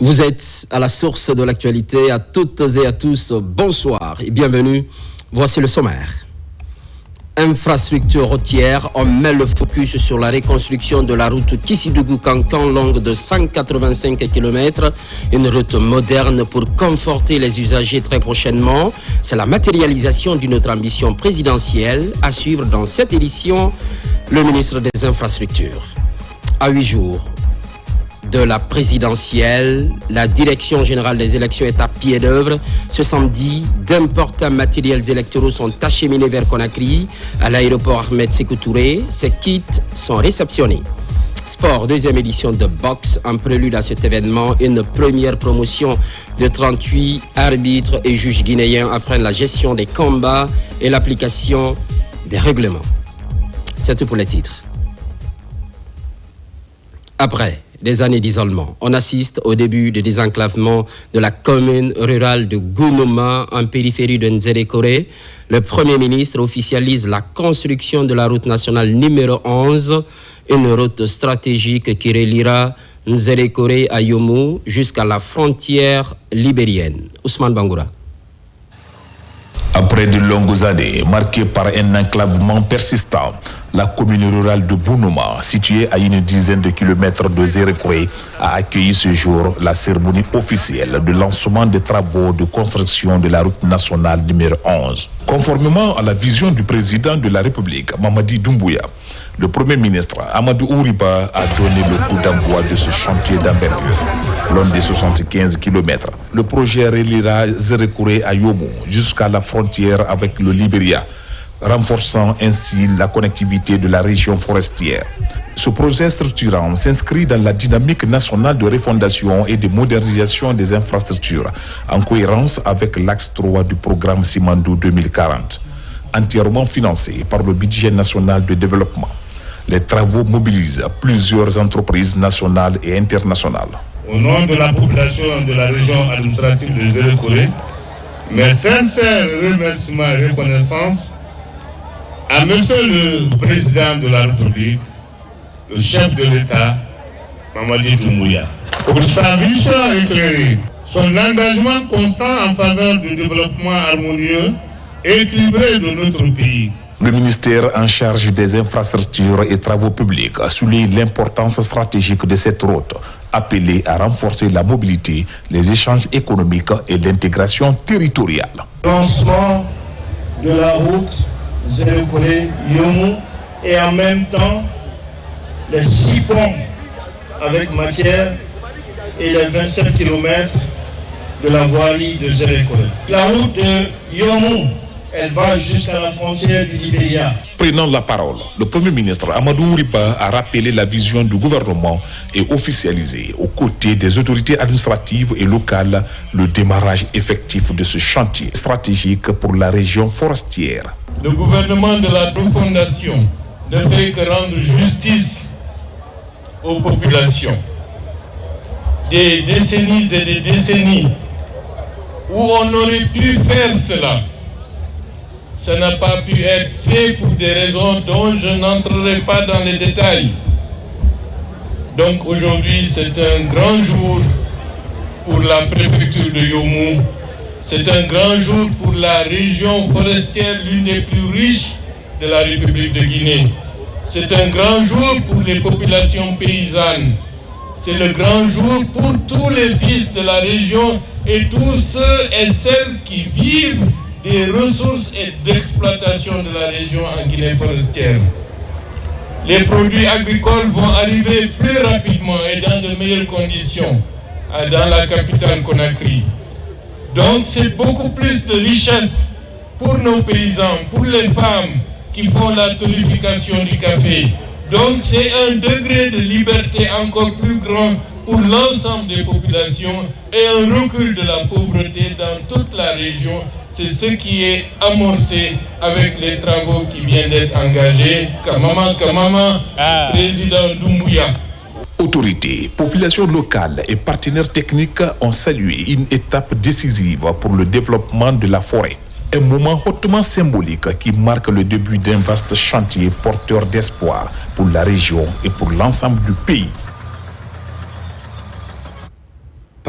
Vous êtes à la source de l'actualité, à toutes et à tous, bonsoir et bienvenue. Voici le sommaire. Infrastructure routière, on met le focus sur la reconstruction de la route Kissidougou-Kankan, longue de 185 km. Une route moderne pour conforter les usagers très prochainement. C'est la matérialisation d'une autre ambition présidentielle à suivre dans cette édition. Le ministre des Infrastructures. À 8 jours de la présidentielle, la direction générale des élections est à pied d'œuvre. Ce samedi, d'importants matériels électoraux sont acheminés vers Conakry, à l'aéroport Ahmed Sékou Touré. Ces kits sont réceptionnés. Sport, deuxième édition de boxe. En prélude à cet événement, une première promotion de 38 arbitres et juges guinéens apprennent la gestion des combats et l'application des règlements. C'est tout pour les titres. Après des années d'isolement, on assiste au début du désenclavement de la commune rurale de Gounouma en périphérie de Nzérékoré. Le Premier ministre officialise la construction de la route nationale numéro 11, une route stratégique qui reliera Nzérékoré à Yomou jusqu'à la frontière libérienne. Ousmane Bangoura. Après de longues années marquées par un enclavement persistant, la commune rurale de Bounouma, située à une dizaine de kilomètres de Nzérékoré, a accueilli ce jour la cérémonie officielle de lancement des travaux de construction de la route nationale numéro 11. Conformément à la vision du président de la République, Mamadi Doumbouya, le Premier ministre Amadou Ouriba a donné le coup d'envoi de ce chantier d'envergure. Long de 75 km, le projet reliera Nzérékoré à Yomou jusqu'à la frontière avec le Libéria, renforçant ainsi la connectivité de la région forestière. Ce projet structurant s'inscrit dans la dynamique nationale de refondation et de modernisation des infrastructures, en cohérence avec l'axe 3 du programme Simandou 2040, entièrement financé par le budget national de développement. Les travaux mobilisent plusieurs entreprises nationales et internationales. Au nom de la population de la région administrative de Nzérékoré, mes sincères remerciements et reconnaissance à Monsieur le Président de la République, le chef de l'État, Mamadi Doumbouya, pour sa vision éclairée, son engagement constant en faveur du développement harmonieux et équilibré de notre pays. Le ministère en charge des infrastructures et travaux publics a souligné l'importance stratégique de cette route, appelée à renforcer la mobilité, les échanges économiques et l'intégration territoriale. Lancement de la route Nzérékoré-Yomou et en même temps les 6 ponts avec matière et les 27 km de la voirie de Nzérékoré. La route de Yomou, elle va jusqu'à la frontière du Libéria. Prenant la parole, le Premier ministre Amadou Ouriba a rappelé la vision du gouvernement et officialisé, aux côtés des autorités administratives et locales, le démarrage effectif de ce chantier stratégique pour la région forestière. Le gouvernement de la refondation ne fait que rendre justice aux populations. Des décennies et des décennies où on aurait pu faire cela, ça n'a pas pu être fait pour des raisons dont je n'entrerai pas dans les détails. Donc aujourd'hui, c'est un grand jour pour la préfecture de Yomou. C'est un grand jour pour la région forestière, l'une des plus riches de la République de Guinée. C'est un grand jour pour les populations paysannes. C'est le grand jour pour tous les fils de la région et tous ceux et celles qui vivent des ressources et d'exploitation de la région en Guinée forestière. Les produits agricoles vont arriver plus rapidement et dans de meilleures conditions dans la capitale Conakry. Donc c'est beaucoup plus de richesse pour nos paysans, pour les femmes qui font la tonification du café. Donc c'est un degré de liberté encore plus grand pour l'ensemble des populations et un recul de la pauvreté dans toute la région. C'est ce qui est amorcé avec les travaux qui viennent d'être engagés. Kamama, président Doumbouya. Autorités, populations locales et partenaires techniques ont salué une étape décisive pour le développement de la forêt. Un moment hautement symbolique qui marque le début d'un vaste chantier porteur d'espoir pour la région et pour l'ensemble du pays.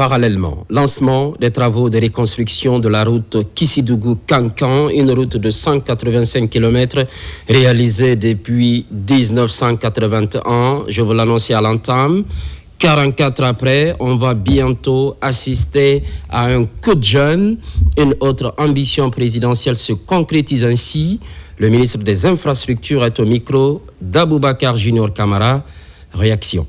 Parallèlement, lancement des travaux de reconstruction de la route Kissidougou-Kankan, une route de 185 km réalisée depuis 1981. Je vous l'annonçais à l'entame. 44 après, on va bientôt assister à un coup de jeune. Une autre ambition présidentielle se concrétise ainsi. Le ministre des Infrastructures est au micro d'Aboubacar Junior Camara. Réaction.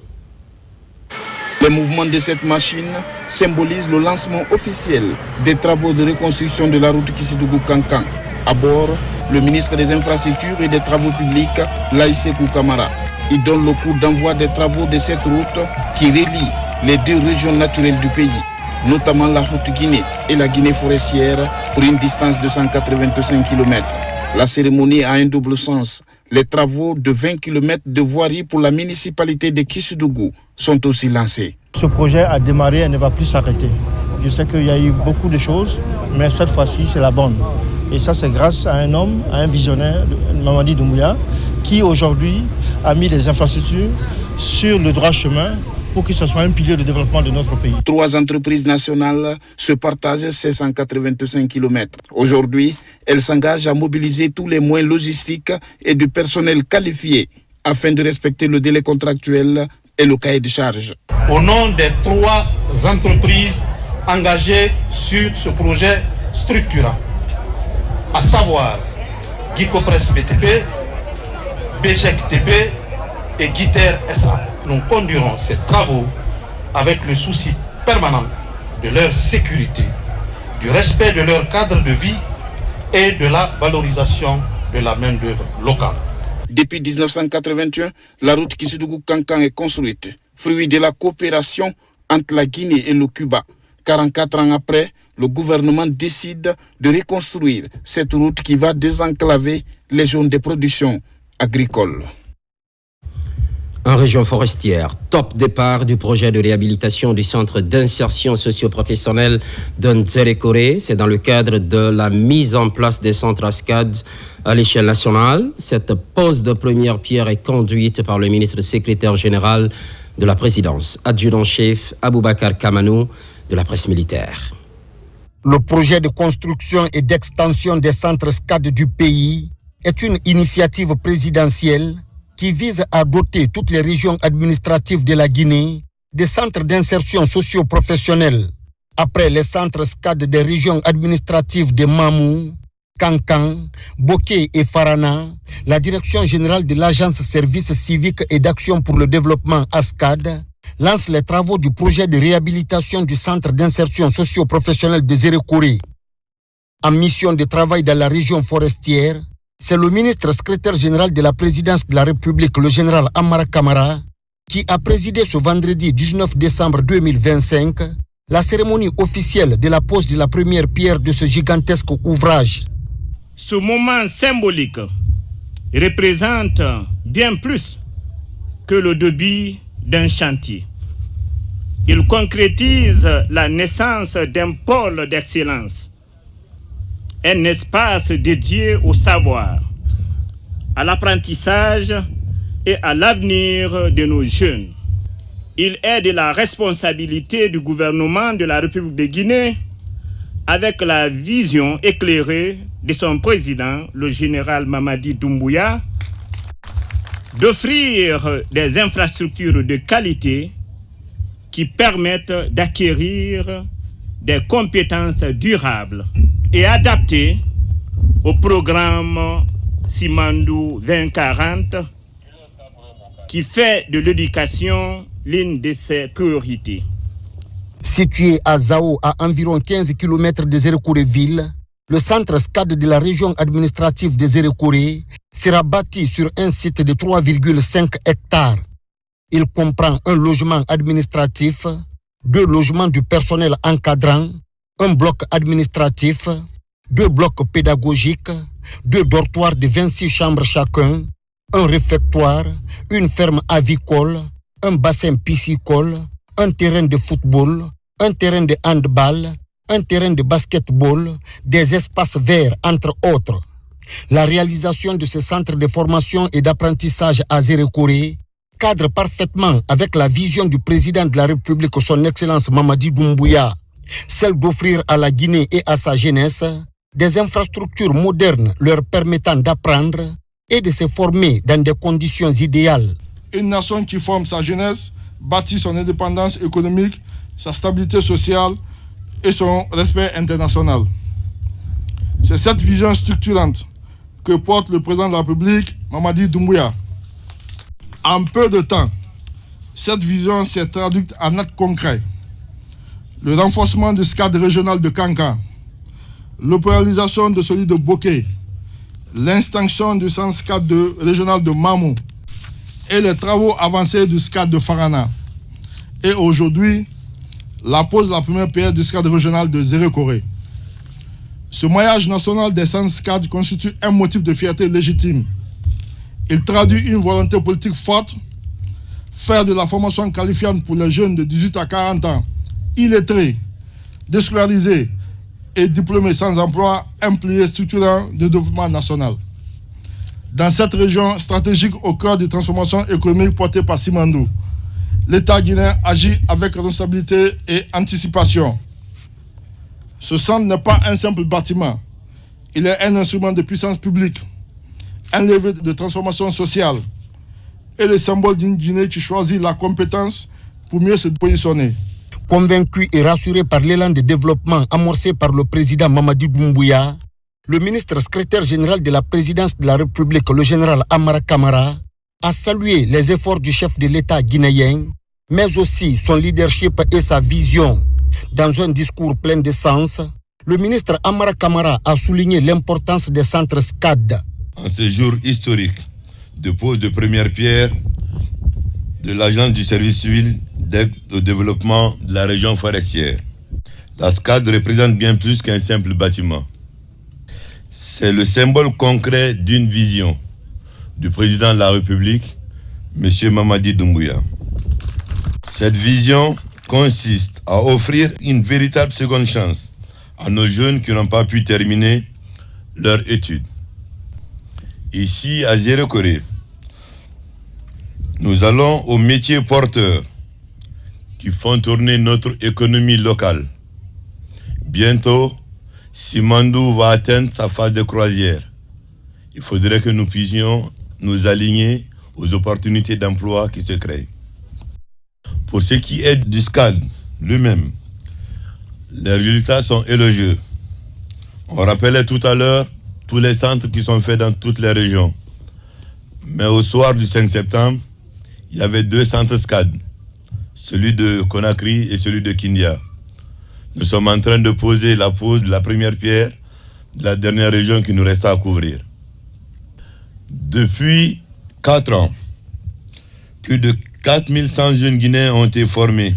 Le mouvement de cette machine symbolise le lancement officiel des travaux de reconstruction de la route Kissidougou-Kankan. À bord, le ministre des Infrastructures et des Travaux publics, Laïsekou Kamara. Il donne le coup d'envoi des travaux de cette route qui relie les deux régions naturelles du pays, notamment la route Guinée et la Guinée forestière pour une distance de 185 km. La cérémonie a un double sens. Les travaux de 20 km de voirie pour la municipalité de Kissidougou sont aussi lancés. Ce projet a démarré et ne va plus s'arrêter. Je sais qu'il y a eu beaucoup de choses, mais cette fois-ci, c'est la bonne. Et ça, c'est grâce à un homme, à un visionnaire, Mamadi Doumbouya, qui aujourd'hui a mis les infrastructures sur le droit chemin pour que ce soit un pilier de développement de notre pays. 3 entreprises nationales se partagent ces 185 km. Aujourd'hui, elles s'engagent à mobiliser tous les moyens logistiques et du personnel qualifié afin de respecter le délai contractuel et le cahier de charges. Au nom des 3 entreprises engagées sur ce projet structurant, à savoir Guicopress BTP, BGEC TP et Guiter SA. Nous conduirons ces travaux avec le souci permanent de leur sécurité, du respect de leur cadre de vie et de la valorisation de la main-d'œuvre locale. Depuis 1981, la route Kissidougou-Kankan est construite, fruit de la coopération entre la Guinée et le Cuba. 44 ans après, le gouvernement décide de reconstruire cette route qui va désenclaver les zones de production agricole. En région forestière, top départ du projet de réhabilitation du centre d'insertion socio-professionnelle de Nzerekore. C'est dans le cadre de la mise en place des centres ASCAD à l'échelle nationale. Cette pose de première pierre est conduite par le ministre secrétaire général de la présidence, adjudant-chef Aboubacar Kamanou de la presse militaire. Le projet de construction et d'extension des centres SCAD du pays est une initiative présidentielle qui vise à doter toutes les régions administratives de la Guinée des centres d'insertion socio-professionnelle. Après les centres SCAD des régions administratives de Mamou, Kankan, Boké et Farana, la Direction générale de l'Agence Services civiques et d'action pour le développement ASCAD lance les travaux du projet de réhabilitation du centre d'insertion socio-professionnelle de Nzerekore. En mission de travail dans la région forestière, c'est le ministre secrétaire général de la présidence de la République, le général Amara Kamara, qui a présidé ce vendredi 19 décembre 2025 la cérémonie officielle de la pose de la première pierre de ce gigantesque ouvrage. Ce moment symbolique représente bien plus que le début d'un chantier. Il concrétise la naissance d'un pôle d'excellence, un espace dédié au savoir, à l'apprentissage et à l'avenir de nos jeunes. Il est de la responsabilité du gouvernement de la République de Guinée, avec la vision éclairée de son président, le général Mamadi Doumbouya, d'offrir des infrastructures de qualité qui permettent d'acquérir des compétences durables et adaptées au programme Simandou 2040 qui fait de l'éducation l'une de ses priorités. Situé à Zao, à environ 15 km de Nzerekore-ville, le centre SCAD de la région administrative de Nzerekore sera bâti sur un site de 3,5 hectares. Il comprend un logement administratif, 2 logements du personnel encadrant, un bloc administratif, 2 blocs pédagogiques, 2 dortoirs de 26 chambres chacun, un réfectoire, une ferme avicole, un bassin piscicole, un terrain de football, un terrain de handball, un terrain de basketball, des espaces verts, entre autres. La réalisation de ce centre de formation et d'apprentissage à Nzerekore cadre parfaitement avec la vision du président de la République, son Excellence Mamadi Doumbouya, celle d'offrir à la Guinée et à sa jeunesse des infrastructures modernes leur permettant d'apprendre et de se former dans des conditions idéales. Une nation qui forme sa jeunesse bâtit son indépendance économique, sa stabilité sociale et son respect international. C'est cette vision structurante que porte le président de la République, Mamadi Doumbouya. En peu de temps, cette vision s'est traduite en actes concrets. Le renforcement du SCAD régional de Kankan, l'opéralisation de celui de Boké, l'extinction du centre SCAD régional de Mamou et les travaux avancés du SCAD de Farana. Et aujourd'hui, la pose de la première pierre du SCAD régional de Zérekoré. Ce maillage national des centres SCAD constitue un motif de fierté légitime. Il traduit une volonté politique forte, faire de la formation qualifiante pour les jeunes de 18 à 40 ans, illettrés, déscolarisés et diplômés sans emploi, un pilier structurant de développement national. Dans cette région stratégique au cœur des transformations économiques portées par Simandou, l'État guinéen agit avec responsabilité et anticipation. Ce centre n'est pas un simple bâtiment, il est un instrument de puissance publique, un levier de transformation sociale et le symbole d'une Guinée qui choisit la compétence pour mieux se positionner. Convaincu et rassuré par l'élan de développement amorcé par le président Mamadi Doumbouya, le ministre secrétaire général de la présidence de la République, le général Amara Kamara, a salué les efforts du chef de l'État guinéen, mais aussi son leadership et sa vision. Dans un discours plein de sens, le ministre Amara Kamara a souligné l'importance des centres SCAD. En ce jour historique de pose de première pierre de l'Agence du service civil d'aide au développement de la région forestière, la SCAD représente bien plus qu'un simple bâtiment. C'est le symbole concret d'une vision du président de la République, M. Mamadi Doumbouya. Cette vision consiste à offrir une véritable seconde chance à nos jeunes qui n'ont pas pu terminer leur étude. Ici, à Zérekoré, nous allons aux métiers porteurs qui font tourner notre économie locale. Bientôt, Simandou va atteindre sa phase de croisière. Il faudrait que nous puissions nous aligner aux opportunités d'emploi qui se créent. Pour ce qui est du SCAD lui-même, les résultats sont élogieux. On rappelait tout à l'heure tous les centres qui sont faits dans toutes les régions. Mais au soir du 5 septembre, il y avait 2 centres SCAD, celui de Conakry et celui de Kindia. Nous sommes en train de poser la première pierre de la dernière région qui nous reste à couvrir. Depuis 4 ans, plus de 4100 jeunes Guinéens ont été formés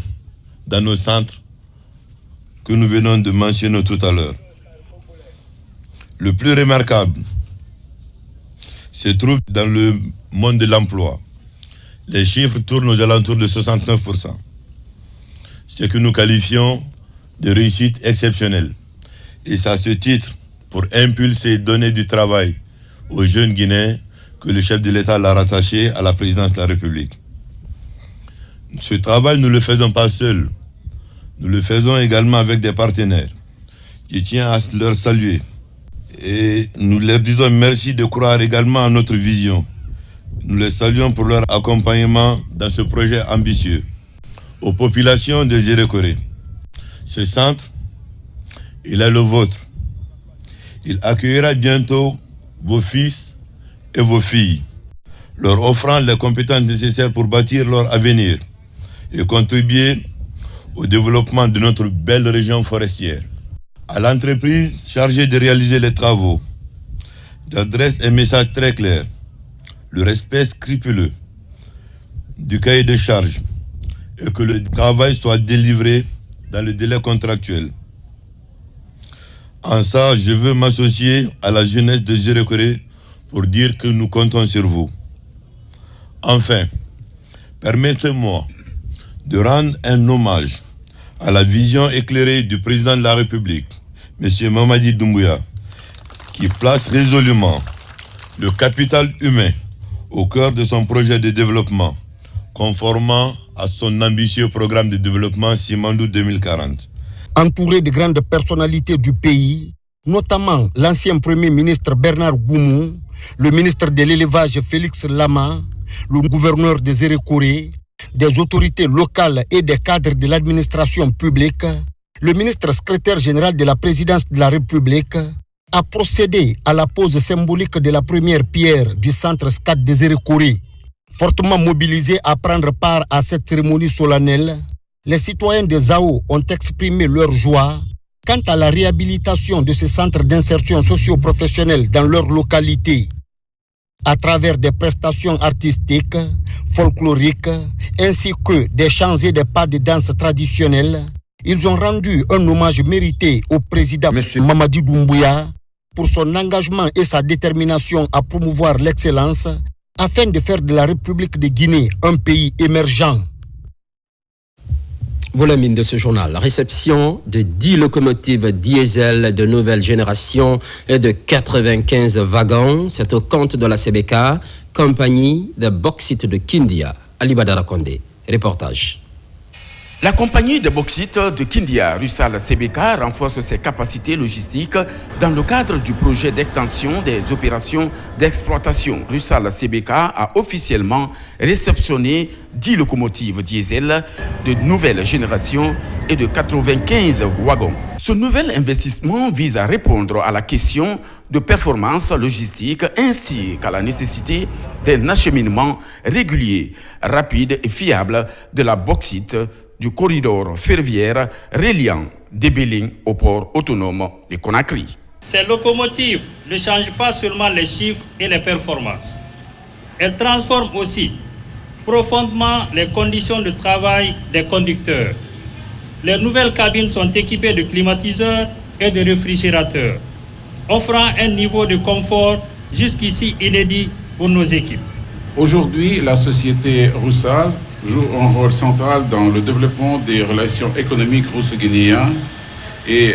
dans nos centres que nous venons de mentionner tout à l'heure. Le plus remarquable se trouve dans le monde de l'emploi. Les chiffres tournent aux alentours de 69%. Ce que nous qualifions de réussite exceptionnelle. Et c'est à ce titre, pour impulser et donner du travail aux jeunes Guinéens, que le chef de l'État l'a rattaché à la présidence de la République. Ce travail, nous ne le faisons pas seuls. Nous le faisons également avec des partenaires. Je tiens à leur saluer. Et nous leur disons merci de croire également à notre vision. Nous les saluons pour leur accompagnement dans ce projet ambitieux. Aux populations de Zérekoré, ce centre, il est le vôtre. Il accueillera bientôt vos fils et vos filles, leur offrant les compétences nécessaires pour bâtir leur avenir et contribuer au développement de notre belle région forestière. À l'entreprise chargée de réaliser les travaux, j'adresse un message très clair: le respect scrupuleux du cahier de charge et que le travail soit délivré dans le délai contractuel. En ça, je veux m'associer à la jeunesse de Zérekoré pour dire que nous comptons sur vous. Enfin, permettez-moi de rendre un hommage à la vision éclairée du président de la République, M. Mamadi Doumbouya, qui place résolument le capital humain au cœur de son projet de développement, conformément à son ambitieux programme de développement Simandou 2040. Entouré de grandes personnalités du pays, notamment l'ancien Premier ministre Bernard Goumou, le ministre de l'élevage Félix Lama, le gouverneur de Zérékoré, des autorités locales et des cadres de l'administration publique, le ministre secrétaire général de la présidence de la République a procédé à la pose symbolique de la première pierre du centre SCAD de Zérékoré. Fortement mobilisés à prendre part à cette cérémonie solennelle, les citoyens de Zao ont exprimé leur joie quant à la réhabilitation de ce centre d'insertion socio-professionnelle dans leur localité. À travers des prestations artistiques, folkloriques, ainsi que des chants et des pas de danse traditionnels, ils ont rendu un hommage mérité au président M. Mamadi Doumbouya pour son engagement et sa détermination à promouvoir l'excellence afin de faire de la République de Guinée un pays émergent. Voilà mine de ce journal. La réception de 10 locomotives diesel de nouvelle génération et de 95 wagons. C'est au compte de la CBK, compagnie de bauxite de Kindia. Ali Badara Kondé, reportage. La compagnie de bauxite de Kindia, Rusal CBK, renforce ses capacités logistiques dans le cadre du projet d'extension des opérations d'exploitation. Rusal CBK a officiellement réceptionné 10 locomotives diesel de nouvelle génération et de 95 wagons. Ce nouvel investissement vise à répondre à la question de performance logistique ainsi qu'à la nécessité d'un acheminement régulier, rapide et fiable de la bauxite du corridor ferroviaire reliant Débéling au port autonome de Conakry. Ces locomotives ne changent pas seulement les chiffres et les performances. Elles transforment aussi profondément les conditions de travail des conducteurs. Les nouvelles cabines sont équipées de climatiseurs et de réfrigérateurs, offrant un niveau de confort jusqu'ici inédit pour nos équipes. Aujourd'hui, la société Rusal joue un rôle central dans le développement des relations économiques russo-guinéennes et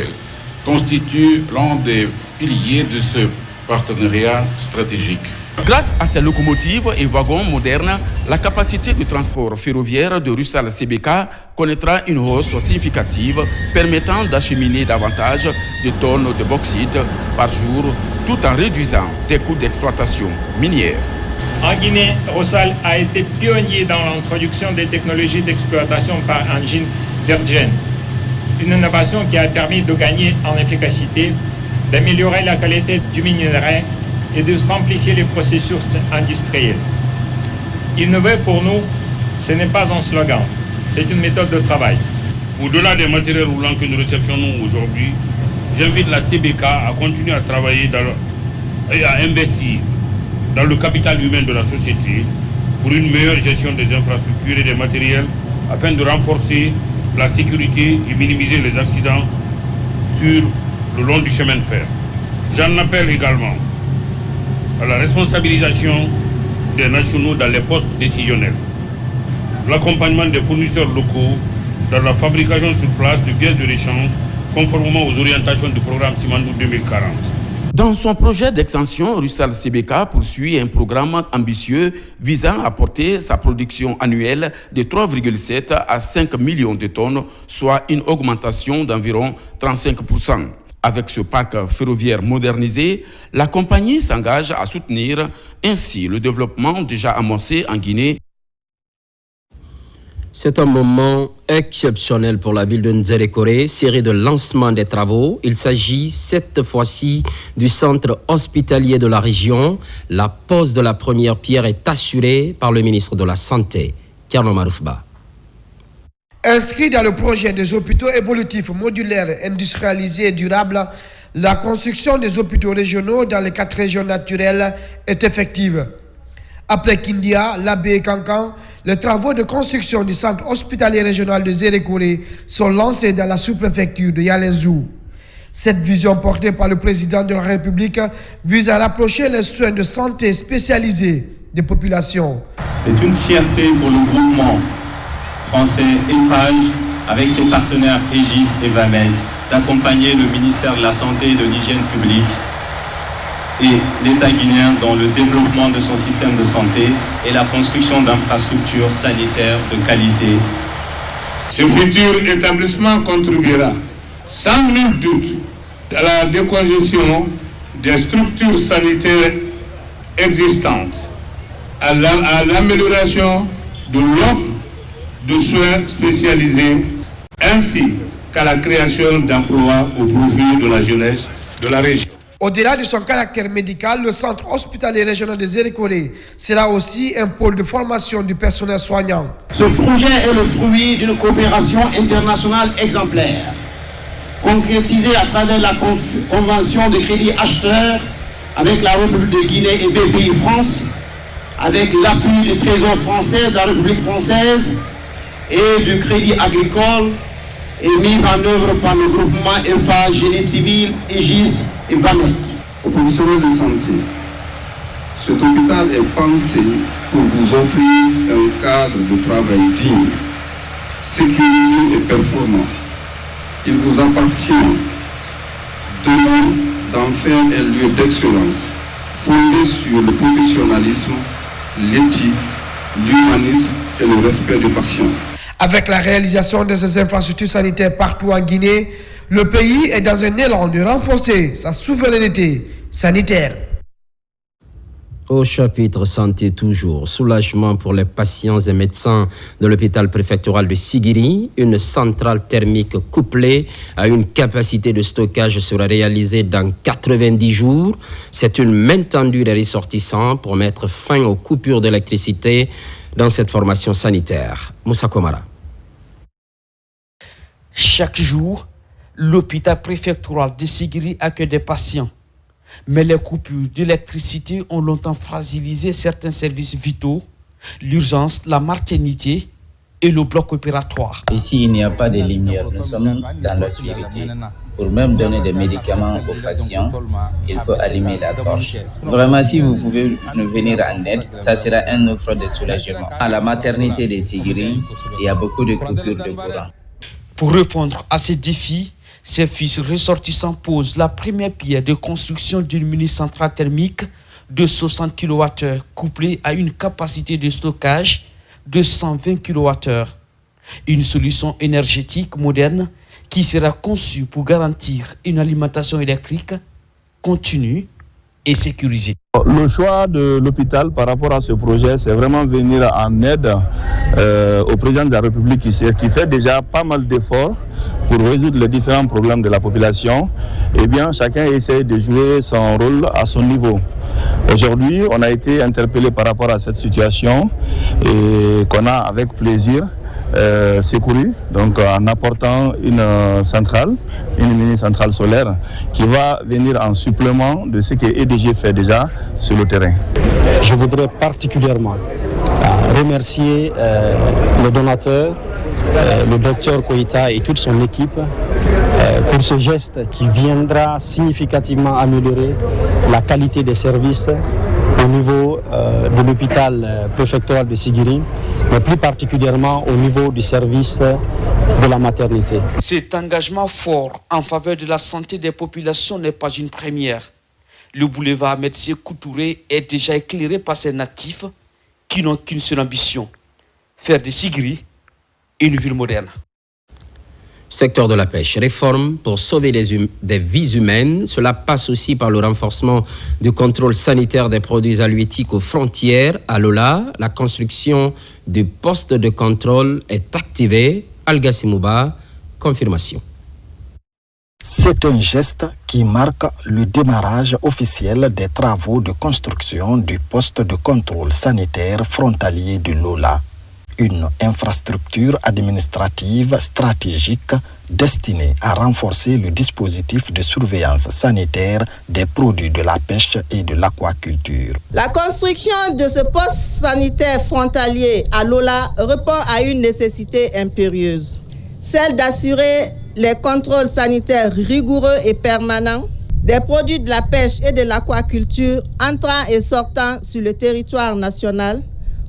constitue l'un des piliers de ce partenariat stratégique. Grâce à ces locomotives et wagons modernes, la capacité de transport ferroviaire de Rusal CBK connaîtra une hausse significative permettant d'acheminer davantage de tonnes de bauxite par jour tout en réduisant des coûts d'exploitation minière. En Guinée, Rusal a été pionnier dans l'introduction des technologies d'exploitation par engine Virgin. Une innovation qui a permis de gagner en efficacité, d'améliorer la qualité du minerai et de simplifier les processus industriels. Innover pour nous, ce n'est pas un slogan, c'est une méthode de travail. Au-delà des matériels roulants que nous réceptionnons aujourd'hui, j'invite la CBK à continuer à travailler et à investir dans le capital humain de la société pour une meilleure gestion des infrastructures et des matériels afin de renforcer la sécurité et minimiser les accidents sur le long du chemin de fer. J'en appelle également à la responsabilisation des nationaux dans les postes décisionnels, l'accompagnement des fournisseurs locaux dans la fabrication sur place de pièces de rechange conformément aux orientations du programme Simandou 2040. Dans son projet d'extension, Rusal CBK poursuit un programme ambitieux visant à porter sa production annuelle de 3,7 à 5 millions de tonnes, soit une augmentation d'environ 35%. Avec ce parc ferroviaire modernisé, la compagnie s'engage à soutenir ainsi le développement déjà amorcé en Guinée. C'est un moment exceptionnel pour la ville de Nzérékoré, série de lancement des travaux. Il s'agit cette fois-ci du centre hospitalier de la région. La pose de la première pierre est assurée par le ministre de la Santé, Thierno Maroufba. Inscrit dans le projet des hôpitaux évolutifs modulaires, industrialisés et durables, la construction des hôpitaux régionaux dans les 4 régions naturelles est effective. Après Kindia, Labé et Kankan, les travaux de construction du centre hospitalier régional de Zérékoré sont lancés dans la sous-préfecture de Yalézou. Cette vision portée par le président de la République vise à rapprocher les soins de santé spécialisés des populations. C'est une fierté pour le groupement français EFAGE, avec ses partenaires Aegis et Vamed, d'accompagner le ministère de la Santé et de l'Hygiène publique et l'État guinéen dans le développement de son système de santé et la construction d'infrastructures sanitaires de qualité. Ce futur établissement contribuera sans nul doute à la décongestion des structures sanitaires existantes, à l'amélioration de l'offre de soins spécialisés, ainsi qu'à la création d'emplois au profit de la jeunesse de la région. Au-delà de son caractère médical, le centre hospitalier régional de Zérékoré sera aussi un pôle de formation du personnel soignant. Ce projet est le fruit d'une coopération internationale exemplaire, concrétisée à travers la convention de crédit acheteur avec la République de Guinée et BPI France, avec l'appui du Trésor français de la République française et du Crédit agricole, et mise en œuvre par le groupement EFA, Génie civil, Aegis et VAMEC. Aux professionnels de santé, cet hôpital est pensé pour vous offrir un cadre de travail digne, sécurisé et performant. Il vous appartient demain d'en faire un lieu d'excellence, fondé sur le professionnalisme, l'éthique, l'humanisme et le respect du patient. Avec la réalisation de ces infrastructures sanitaires partout en Guinée, le pays est dans un élan de renforcer sa souveraineté sanitaire. Au chapitre santé toujours, soulagement pour les patients et médecins de l'hôpital préfectoral de Sigiri. Une centrale thermique couplée à une capacité de stockage sera réalisée dans 90 jours. C'est une main tendue des ressortissants pour mettre fin aux coupures d'électricité dans cette formation sanitaire. Moussa Komara. Chaque jour, l'hôpital préfectoral de Sigiri accueille des patients. Mais les coupures d'électricité ont longtemps fragilisé certains services vitaux, l'urgence, la maternité et le bloc opératoire. Ici, il n'y a pas de lumière. Nous sommes dans l'obscurité. Pour même donner des médicaments aux patients, il faut allumer la torche. Vraiment, si vous pouvez nous venir en aide, ça sera un offre de soulagement. À la maternité de Sigiri, il y a beaucoup de coupures de courant. Pour répondre à ces défis, ces fils ressortissants posent la première pierre de construction d'une mini-centrale thermique de 60 kWh couplée à une capacité de stockage de 120 kWh. Une solution énergétique moderne qui sera conçue pour garantir une alimentation électrique continue et sécurisée. Le choix de l'hôpital par rapport à ce projet, c'est vraiment venir en aide au président de la République qui fait déjà pas mal d'efforts pour résoudre les différents problèmes de la population. Eh bien, chacun essaie de jouer son rôle à son niveau. Aujourd'hui, on a été interpellé par rapport à cette situation et qu'on a avec plaisir secouru, donc en apportant une centrale, une mini-centrale solaire qui va venir en supplément de ce que EDG fait déjà sur le terrain. Je voudrais particulièrement remercier le donateur, le docteur Koïta et toute son équipe pour ce geste qui viendra significativement améliorer la qualité des services au niveau de l'hôpital préfectoral de Sigiri, mais plus particulièrement au niveau du service de la maternité. Cet engagement fort en faveur de la santé des populations n'est pas une première. Le boulevard Ahmed Sékou Touré est déjà éclairé par ses natifs qui n'ont qu'une seule ambition, faire de Sigiri une ville moderne. Secteur de la pêche, réforme pour sauver des vies humaines. Cela passe aussi par le renforcement du contrôle sanitaire des produits halieutiques aux frontières. À Lola, la construction du poste de contrôle est activée. Alga Simouba, confirmation. C'est un geste qui marque le démarrage officiel des travaux de construction du poste de contrôle sanitaire frontalier de Lola. Une infrastructure administrative stratégique destinée à renforcer le dispositif de surveillance sanitaire des produits de la pêche et de l'aquaculture. La construction de ce poste sanitaire frontalier à Lola répond à une nécessité impérieuse, celle d'assurer les contrôles sanitaires rigoureux et permanents des produits de la pêche et de l'aquaculture entrant et sortant sur le territoire national,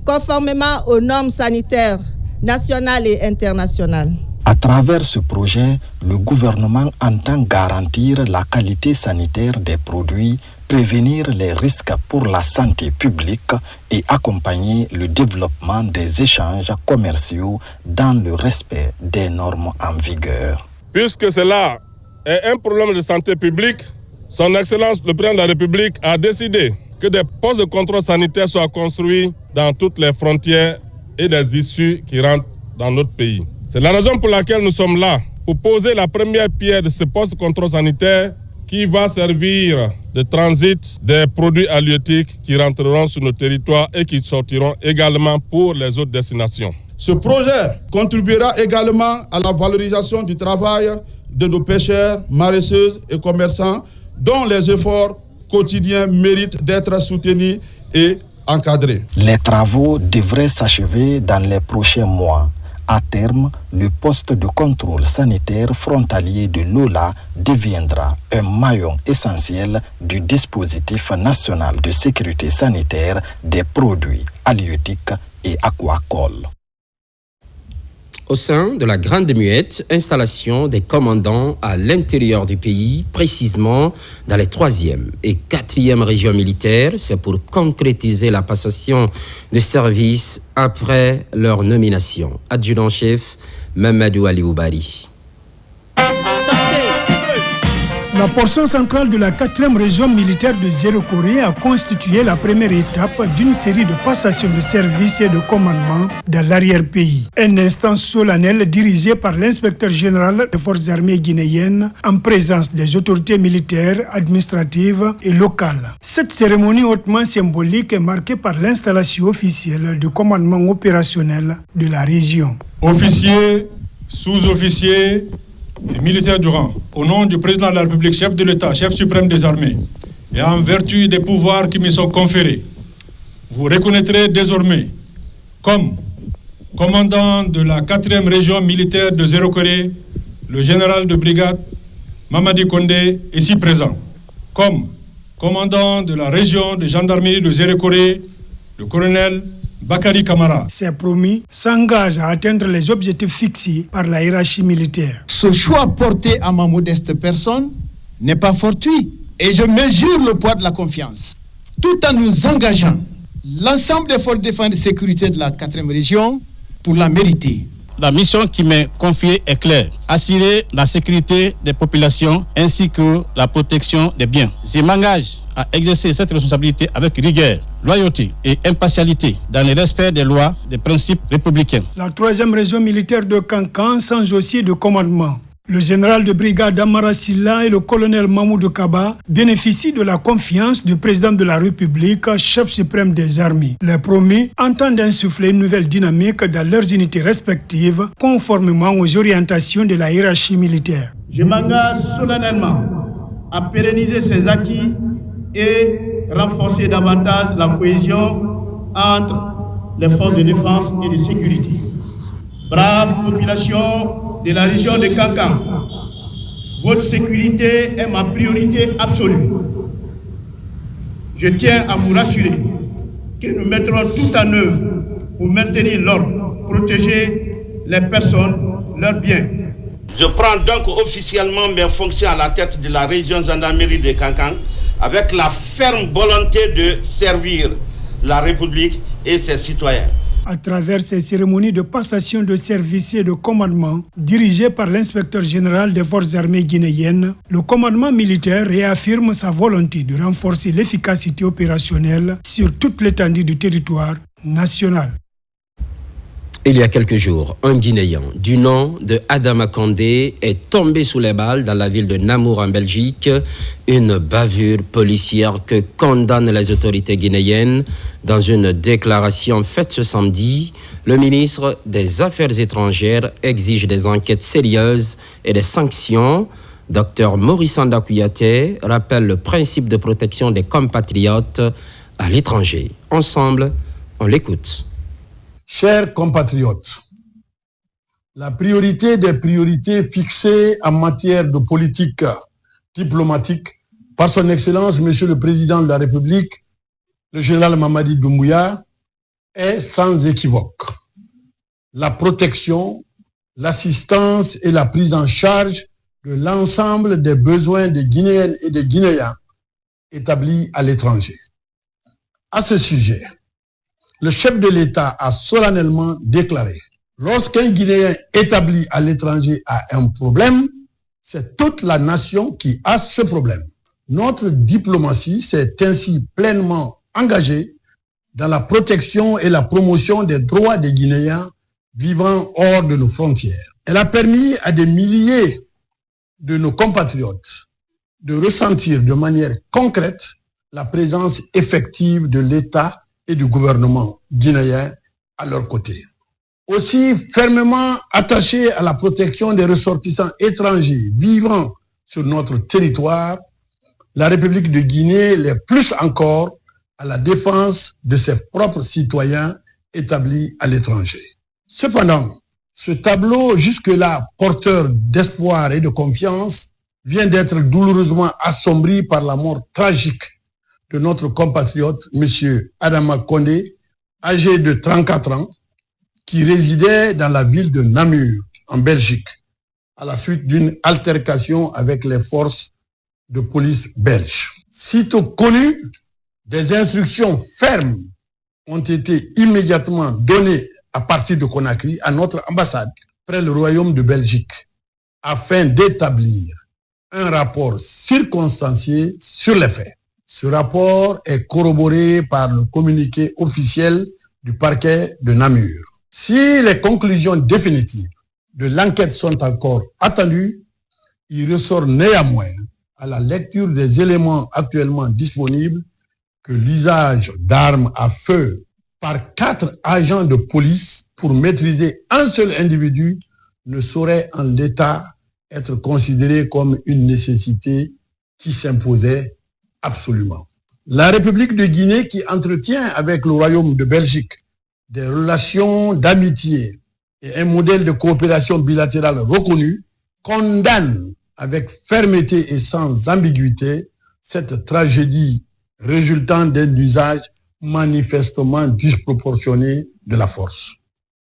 conformément aux normes sanitaires nationales et internationales. À travers ce projet, le gouvernement entend garantir la qualité sanitaire des produits, prévenir les risques pour la santé publique et accompagner le développement des échanges commerciaux dans le respect des normes en vigueur. Puisque cela est un problème de santé publique, Son Excellence le Président de la République a décidé que des postes de contrôle sanitaire soient construits dans toutes les frontières et des issues qui rentrent dans notre pays. C'est la raison pour laquelle nous sommes là, pour poser la première pierre de ce poste de contrôle sanitaire qui va servir de transit des produits halieutiques qui rentreront sur nos territoires et qui sortiront également pour les autres destinations. Ce projet contribuera également à la valorisation du travail de nos pêcheurs, maraîcheuses et commerçants dont les efforts quotidiens méritent d'être soutenus et encadrés. Les travaux devraient s'achever dans les prochains mois. À terme, le poste de contrôle sanitaire frontalier de Lola deviendra un maillon essentiel du dispositif national de sécurité sanitaire des produits halieutiques et aquacoles. Au sein de la Grande Muette, installation des commandants à l'intérieur du pays, précisément dans les 3e et 4e régions militaires. C'est pour concrétiser la passation de services après leur nomination. Adjudant-chef, Mamadou Alioubari. La portion centrale de la 4e région militaire de Zéro-Corée a constitué la première étape d'une série de passations de services et de commandement dans l'arrière-pays. Une instance solennelle dirigée par l'inspecteur général des forces armées guinéennes en présence des autorités militaires, administratives et locales. Cette cérémonie hautement symbolique est marquée par l'installation officielle du commandement opérationnel de la région. Officiers, sous-officiers, et militaires du rang, au nom du président de la République, chef de l'État, chef suprême des armées, et en vertu des pouvoirs qui me sont conférés, vous reconnaîtrez désormais comme commandant de la 4e région militaire de Zéro-Corée, le général de brigade Mamadi Kondé, ici présent, comme commandant de la région de gendarmerie de Zéro-Corée, le colonel Bakary Kamara. C'est promis, s'engage à atteindre les objectifs fixés par la hiérarchie militaire. Ce choix porté à ma modeste personne n'est pas fortuit et je mesure le poids de la confiance. Tout en nous engageant, l'ensemble des forces de défense et de sécurité de la 4e région pour la mériter. La mission qui m'est confiée est claire. Assurer la sécurité des populations ainsi que la protection des biens. Je m'engage à exercer cette responsabilité avec rigueur, loyauté et impartialité dans le respect des lois, des principes républicains. La 3e région militaire de Kankan change aussi de commandement. Le général de brigade Amara Silla et le colonel Mamoudou Kaba bénéficient de la confiance du président de la République, chef suprême des armées. Les promis entendent insuffler une nouvelle dynamique dans leurs unités respectives, conformément aux orientations de la hiérarchie militaire. Je m'engage solennellement à pérenniser ces acquis et renforcer davantage la cohésion entre les forces de défense et de sécurité. Brave population de la région de Kankan, votre sécurité est ma priorité absolue. Je tiens à vous rassurer que nous mettrons tout en œuvre pour maintenir l'ordre, protéger les personnes, leurs biens. Je prends donc officiellement mes fonctions à la tête de la région gendarmerie de Kankan avec la ferme volonté de servir la République et ses citoyens. À travers ces cérémonies de passation de services et de commandement dirigées par l'inspecteur général des forces armées guinéennes, le commandement militaire réaffirme sa volonté de renforcer l'efficacité opérationnelle sur toute l'étendue du territoire national. Il y a quelques jours, un Guinéen du nom de Adama Kandé est tombé sous les balles dans la ville de Namur en Belgique. Une bavure policière que condamnent les autorités guinéennes. Dans une déclaration faite ce samedi, le ministre des Affaires étrangères exige des enquêtes sérieuses et des sanctions. Dr Maurice Sanda Kouyaté rappelle le principe de protection des compatriotes à l'étranger. Ensemble, on l'écoute. Chers compatriotes, la priorité des priorités fixées en matière de politique diplomatique par son Excellence, Monsieur le Président de la République, le général Mamadi Doumbouya, est sans équivoque la protection, l'assistance et la prise en charge de l'ensemble des besoins des Guinéennes et des Guinéens établis à l'étranger. À ce sujet, le chef de l'État a solennellement déclaré: lorsqu'un Guinéen établi à l'étranger a un problème, c'est toute la nation qui a ce problème. Notre diplomatie s'est ainsi pleinement engagée dans la protection et la promotion des droits des Guinéens vivant hors de nos frontières. Elle a permis à des milliers de nos compatriotes de ressentir de manière concrète la présence effective de l'État et du gouvernement guinéen à leur côté. Aussi fermement attachés à la protection des ressortissants étrangers vivant sur notre territoire, la République de Guinée l'est plus encore à la défense de ses propres citoyens établis à l'étranger. Cependant, ce tableau jusque-là porteur d'espoir et de confiance vient d'être douloureusement assombri par la mort tragique de notre compatriote, M. Adama Condé, âgé de 34 ans, qui résidait dans la ville de Namur, en Belgique, à la suite d'une altercation avec les forces de police belges. Sitôt connu, des instructions fermes ont été immédiatement données à partir de Conakry à notre ambassade près le Royaume de Belgique afin d'établir un rapport circonstancié sur les faits. Ce rapport est corroboré par le communiqué officiel du parquet de Namur. Si les conclusions définitives de l'enquête sont encore attendues, il ressort néanmoins à la lecture des éléments actuellement disponibles que l'usage d'armes à feu par 4 agents de police pour maîtriser un seul individu ne saurait en l'état être considéré comme une nécessité qui s'imposait absolument. La République de Guinée, qui entretient avec le Royaume de Belgique des relations d'amitié et un modèle de coopération bilatérale reconnu, condamne avec fermeté et sans ambiguïté cette tragédie résultant d'un usage manifestement disproportionné de la force.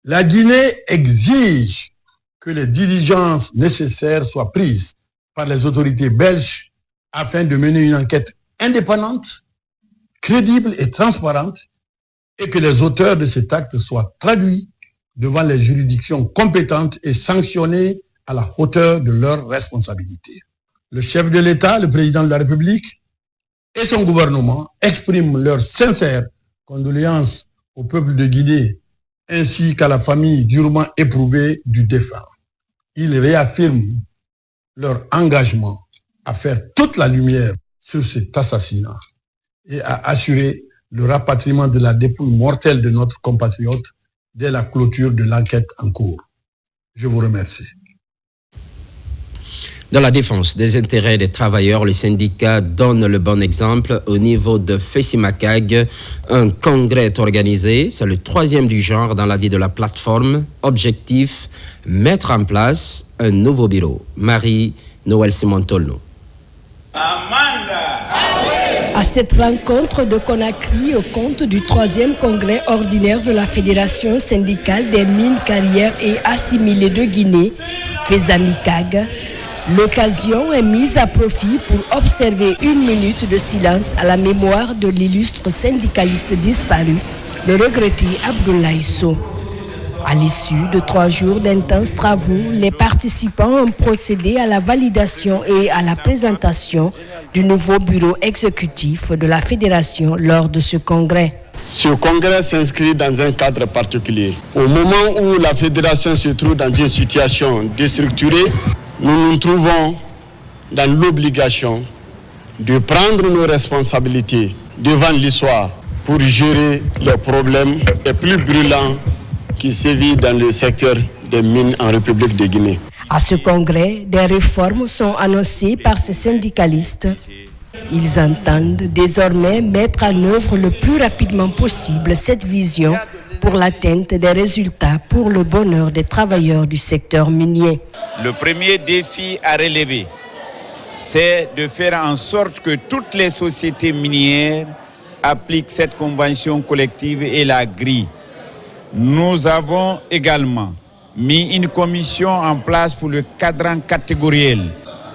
La Guinée exige que les diligences nécessaires soient prises par les autorités belges afin de mener une enquête indépendante, crédible et transparente, et que les auteurs de cet acte soient traduits devant les juridictions compétentes et sanctionnés à la hauteur de leurs responsabilités. Le chef de l'État, le président de la République et son gouvernement expriment leurs sincères condoléances au peuple de Guinée ainsi qu'à la famille durement éprouvée du défunt. Ils réaffirment leur engagement à faire toute la lumière sur cet assassinat et à assurer le rapatriement de la dépouille mortelle de notre compatriote dès la clôture de l'enquête en cours. Je vous remercie. Dans la défense des intérêts des travailleurs, le syndicat donne le bon exemple au niveau de Fessimacag. Un congrès est organisé, c'est le 3e du genre dans la vie de la plateforme. Objectif, mettre en place un nouveau bureau. Marie-Noël Simontolno. À cette rencontre de Conakry au compte du 3e congrès ordinaire de la Fédération syndicale des mines, carrières et assimilés de Guinée, Fessimacag, l'occasion est mise à profit pour observer 1 minute de silence à la mémoire de l'illustre syndicaliste disparu, le regretté Abdoulaye Sow. À l'issue de 3 jours d'intenses travaux, les participants ont procédé à la validation et à la présentation du nouveau bureau exécutif de la Fédération lors de ce congrès. Ce congrès s'inscrit dans un cadre particulier. Au moment où la Fédération se trouve dans une situation déstructurée, nous nous trouvons dans l'obligation de prendre nos responsabilités devant l'histoire pour gérer les problèmes les plus brûlants qui sévit dans le secteur des mines en République de Guinée. À ce congrès, des réformes sont annoncées par ces syndicalistes. Ils entendent désormais mettre en œuvre le plus rapidement possible cette vision pour l'atteinte des résultats pour le bonheur des travailleurs du secteur minier. Le premier défi à relever, c'est de faire en sorte que toutes les sociétés minières appliquent cette convention collective et la grille. Nous avons également mis une commission en place pour le cadran catégoriel.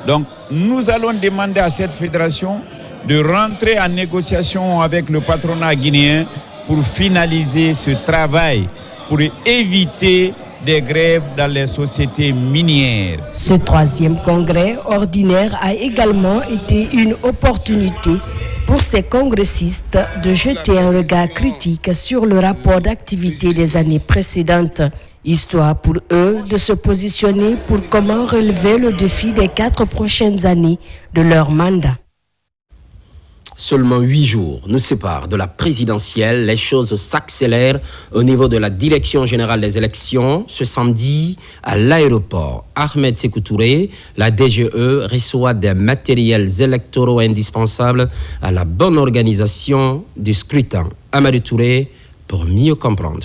Donc nous allons demander à cette fédération de rentrer en négociation avec le patronat guinéen pour finaliser ce travail, pour éviter des grèves dans les sociétés minières. Ce troisième congrès ordinaire a également été une opportunité pour ces congressistes de jeter un regard critique sur le rapport d'activité des années précédentes, histoire pour eux de se positionner pour comment relever le défi des 4 prochaines années de leur mandat. Seulement 8 jours nous séparent de la présidentielle. Les choses s'accélèrent au niveau de la Direction générale des élections. Ce samedi, à l'aéroport Ahmed Sékou Touré, la DGE reçoit des matériels électoraux indispensables à la bonne organisation du scrutin. Amadou Touré pour mieux comprendre.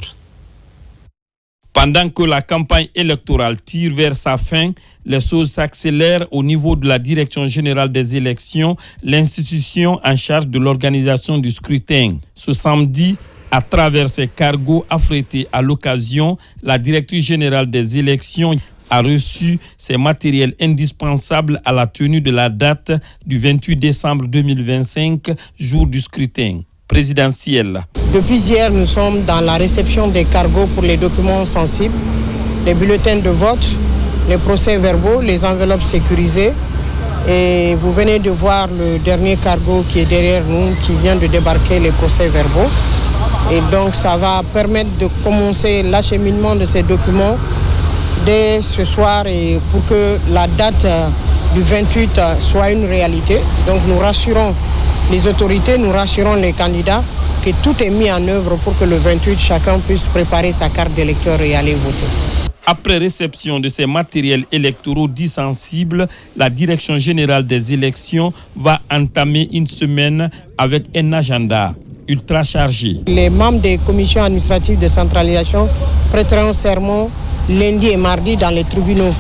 Pendant que la campagne électorale tire vers sa fin, les choses s'accélèrent au niveau de la Direction générale des élections, l'institution en charge de l'organisation du scrutin. Ce samedi, à travers ses cargos affrétés à l'occasion, la directrice générale des élections a reçu ces matériels indispensables à la tenue de la date du 28 décembre 2025, jour du scrutin présidentiel. Depuis hier, nous sommes dans la réception des cargos pour les documents sensibles, les bulletins de vote, les procès-verbaux, les enveloppes sécurisées. Et vous venez de voir le dernier cargo qui est derrière nous, qui vient de débarquer les procès-verbaux. Et donc, ça va permettre de commencer l'acheminement de ces documents dès ce soir et pour que la date du 28 soit une réalité. Donc, nous rassurons les autorités, nous rassurons les candidats que tout est mis en œuvre pour que le 28, chacun puisse préparer sa carte d'électeur et aller voter. Après réception de ces matériels électoraux dits sensibles, la Direction générale des élections va entamer une semaine avec un agenda ultra chargé. Les membres des commissions administratives de centralisation prêteront serment lundi et mardi dans les tribunaux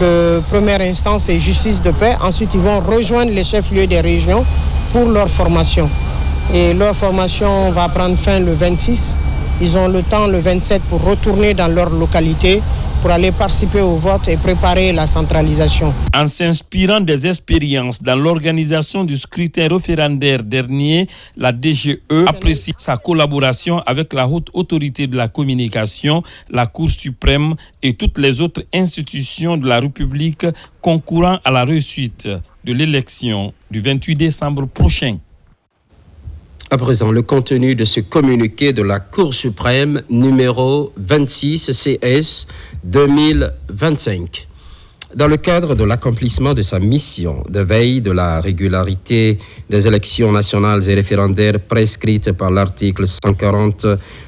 de première instance et justice de paix. Ensuite, ils vont rejoindre les chefs-lieux des régions pour leur formation. Et leur formation va prendre fin le 26. Ils ont le temps le 27 pour retourner dans leur localité pour aller participer au vote et préparer la centralisation. En s'inspirant des expériences dans l'organisation du scrutin référendaire dernier, la DGE apprécie sa collaboration avec la haute autorité de la communication, la Cour suprême et toutes les autres institutions de la République concourant à la réussite de l'élection du 28 décembre prochain. À présent, le contenu de ce communiqué de la Cour suprême numéro 26 CS 2025. Dans le cadre de l'accomplissement de sa mission de veille de la régularité des élections nationales et référendaires prescrites par l'article 140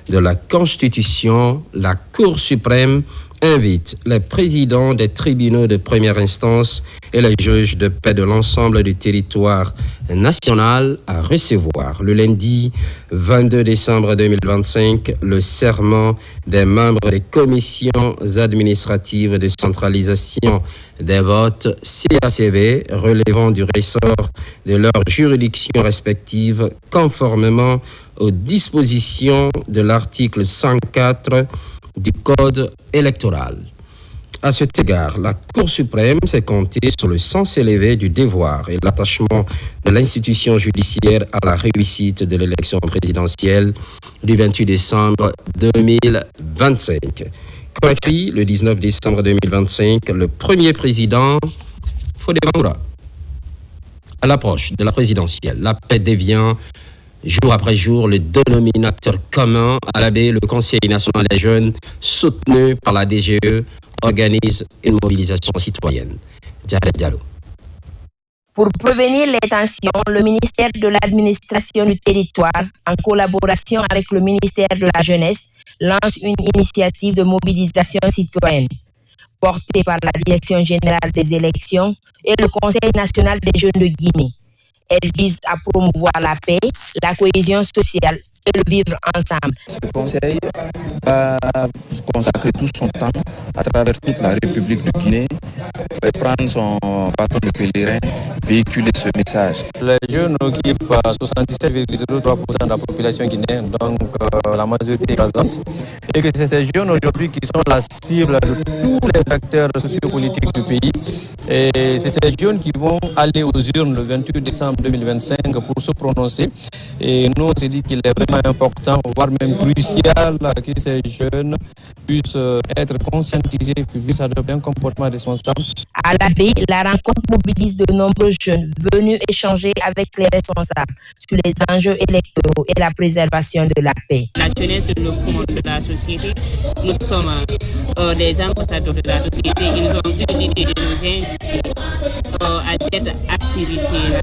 de la Constitution, la Cour suprême invite les présidents des tribunaux de première instance et les juges de paix de l'ensemble du territoire national à recevoir le lundi 22 décembre 2025 le serment des membres des commissions administratives de centralisation des votes CACV relevant du ressort de leurs juridictions respectives conformément aux dispositions de l'article 104 du Code électoral. À cet égard, la Cour suprême s'est comptée sur le sens élevé du devoir et l'attachement de l'institution judiciaire à la réussite de l'élection présidentielle du 28 décembre 2025. Comme écrit le 19 décembre 2025, le premier président, Fodé Bangoura. À l'approche de la présidentielle, la paix devient jour après jour, le dénominateur commun à l'AB, le Conseil national des jeunes, soutenu par la DGE, organise une mobilisation citoyenne. Diallo. Pour prévenir les tensions, le ministère de l'administration du territoire, en collaboration avec le ministère de la jeunesse, lance une initiative de mobilisation citoyenne portée par la Direction générale des élections et le Conseil national des jeunes de Guinée. Elle vise à promouvoir la paix, la cohésion sociale et le vivre ensemble. Ce conseil va consacrer tout son temps à travers toute la République de Guinée, prendre son bâton de pèlerin, véhiculer ce message. Les jeunes occupent 77,03% de la population guinéenne, donc la majorité écrasante, et que c'est ces jeunes aujourd'hui qui sont la cible de tous les acteurs sociopolitiques du pays. Et c'est ces jeunes qui vont aller aux urnes le 28 décembre 2025 pour se prononcer. Et nous, on s'est dit qu'il est vraiment important, voire même crucial, que ces jeunes puissent être conscientisés, puissent adopter un comportement responsable. À la baie, la rencontre mobilise de nombreux jeunes venus échanger avec les responsables sur les enjeux électoraux et la préservation de la paix. La jeunesse est le poumon de la société. Nous sommes des ambassadeurs de la société. Ils ont eu l'idée de nous inviter à cette activité-là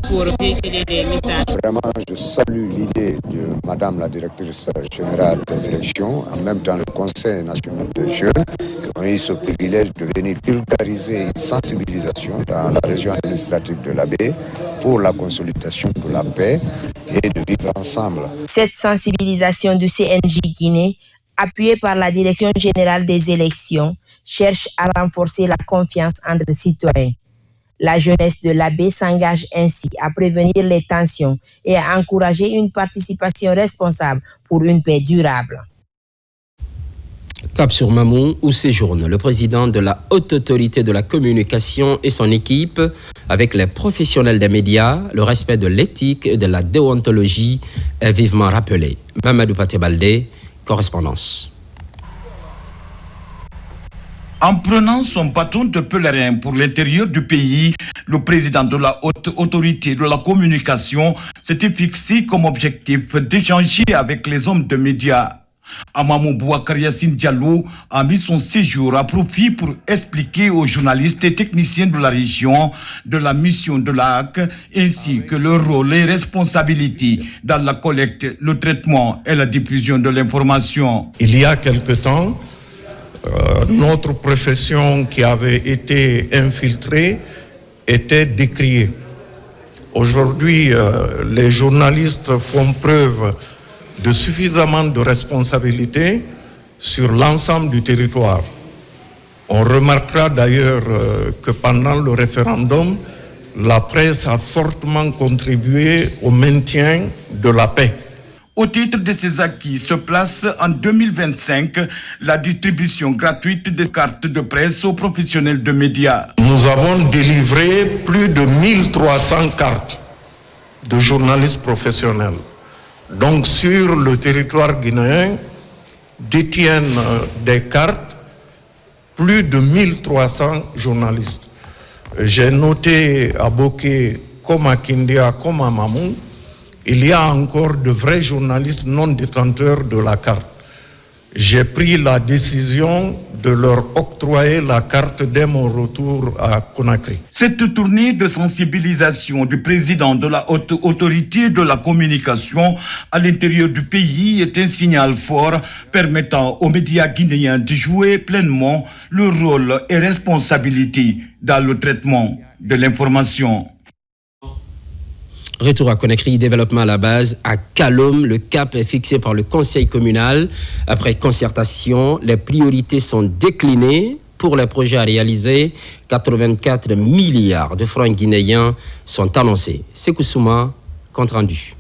pour véhiculer des messages. Vraiment, je salue l'idée de Madame la directrice générale des élections, en même temps le Conseil national des jeunes, qui ont eu ce privilège de venir vulgariser une sensibilisation dans la région administrative de la baie pour la consolidation de la paix et de vivre ensemble. Cette sensibilisation du CNJ Guinée, appuyée par la Direction générale des élections, cherche à renforcer la confiance entre citoyens. La jeunesse de la baie s'engage ainsi à prévenir les tensions et à encourager une participation responsable pour une paix durable. Cap sur Mamou, où séjourne le président de la Haute Autorité de la Communication et son équipe, avec les professionnels des médias, le respect de l'éthique et de la déontologie est vivement rappelé. Mamadou Paté-Baldé, correspondance. En prenant son bâton de pèlerin pour l'intérieur du pays, le président de la Haute Autorité de la Communication s'était fixé comme objectif d'échanger avec les hommes de médias. Amamou Bouakar Yassine Diallo a mis son séjour à profit pour expliquer aux journalistes et techniciens de la région de la mission de l'AC ainsi que leur rôle et responsabilités dans la collecte, le traitement et la diffusion de l'information. Il y a quelque temps, notre profession qui avait été infiltrée était décriée. Aujourd'hui, les journalistes font preuve de suffisamment de responsabilité sur l'ensemble du territoire. On remarquera d'ailleurs que pendant le référendum, la presse a fortement contribué au maintien de la paix. Au titre de ces acquis se place en 2025 la distribution gratuite des cartes de presse aux professionnels de médias. Nous avons délivré plus de 1300 cartes de journalistes professionnels. Donc sur le territoire guinéen, détiennent des cartes plus de 1300 journalistes. J'ai noté à Boké, comme à Kindia, comme à Mamou, il y a encore de vrais journalistes non détenteurs de la carte. J'ai pris la décision de leur octroyer la carte dès mon retour à Conakry. Cette tournée de sensibilisation du président de la Haute Autorité de la Communication à l'intérieur du pays est un signal fort permettant aux médias guinéens de jouer pleinement leur rôle et responsabilité dans le traitement de l'information. Retour à Conakry, développement à la base. À Kalom, le cap est fixé par le conseil communal. Après concertation, les priorités sont déclinées pour les projets à réaliser. 84 milliards de francs guinéens sont annoncés. Sékou Souma, compte rendu.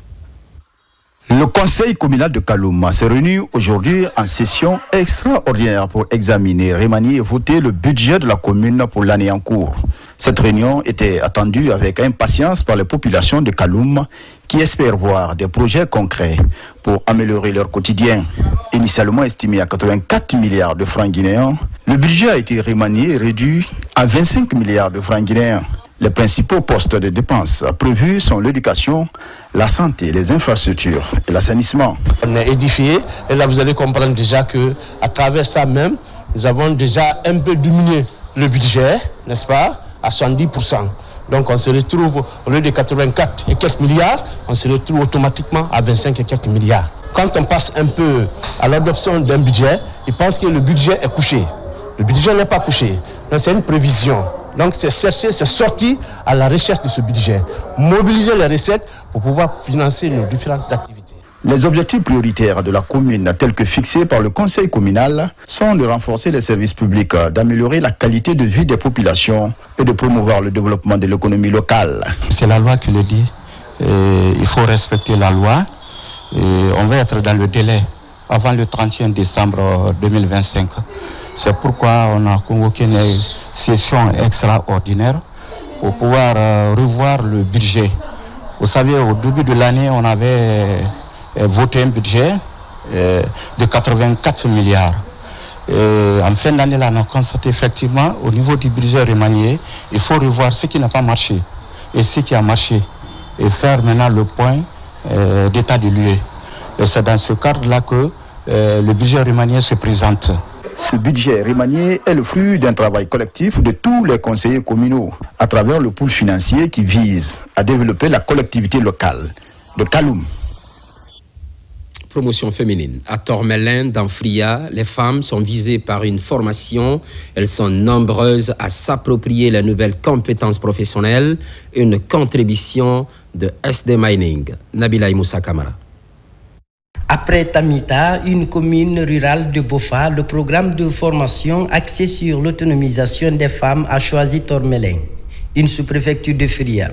Le conseil communal de Kaloum s'est réuni aujourd'hui en session extraordinaire pour examiner, remanier et voter le budget de la commune pour l'année en cours. Cette réunion était attendue avec impatience par les populations de Kaloum qui espèrent voir des projets concrets pour améliorer leur quotidien. Initialement estimé à 84 milliards de francs guinéens, le budget a été remanié et réduit à 25 milliards de francs guinéens. Les principaux postes de dépenses prévus sont l'éducation, la santé, les infrastructures et l'assainissement. On est édifié et là vous allez comprendre déjà qu'à travers ça même, nous avons déjà un peu diminué le budget, n'est-ce pas, à 70%. Donc on se retrouve, au lieu de 84 et quelques milliards, on se retrouve automatiquement à 25 et quelques milliards. Quand on passe un peu à l'adoption d'un budget, ils pensent que le budget est couché. Le budget n'est pas couché, donc c'est une prévision. Donc c'est chercher, c'est sortir à la recherche de ce budget, mobiliser les recettes pour pouvoir financer nos différentes activités. Les objectifs prioritaires de la commune, tels que fixés par le conseil communal, sont de renforcer les services publics, d'améliorer la qualité de vie des populations et de promouvoir le développement de l'économie locale. C'est la loi qui le dit. Il faut respecter la loi. On va être dans le délai avant le 31 décembre 2025. C'est pourquoi on a convoqué une session extraordinaire pour pouvoir revoir le budget. Vous savez, au début de l'année, on avait voté un budget de 84 milliards. En fin d'année, là, on a constaté effectivement, au niveau du budget remanié, il faut revoir ce qui n'a pas marché et ce qui a marché et faire maintenant le point d'état de lieu. Et c'est dans ce cadre-là que le budget remanié se présente. Ce budget remanié est le fruit d'un travail collectif de tous les conseillers communaux à travers le pool financier qui vise à développer la collectivité locale de Kaloum. Promotion féminine. À Tormelin, dans Fria, les femmes sont visées par une formation. Elles sont nombreuses à s'approprier les nouvelles compétences professionnelles. Une contribution de SD Mining. Nabila Moussa Kamara. Après Tamita, une commune rurale de Bofa, le programme de formation axé sur l'autonomisation des femmes a choisi Tormelin, une sous-préfecture de Fria.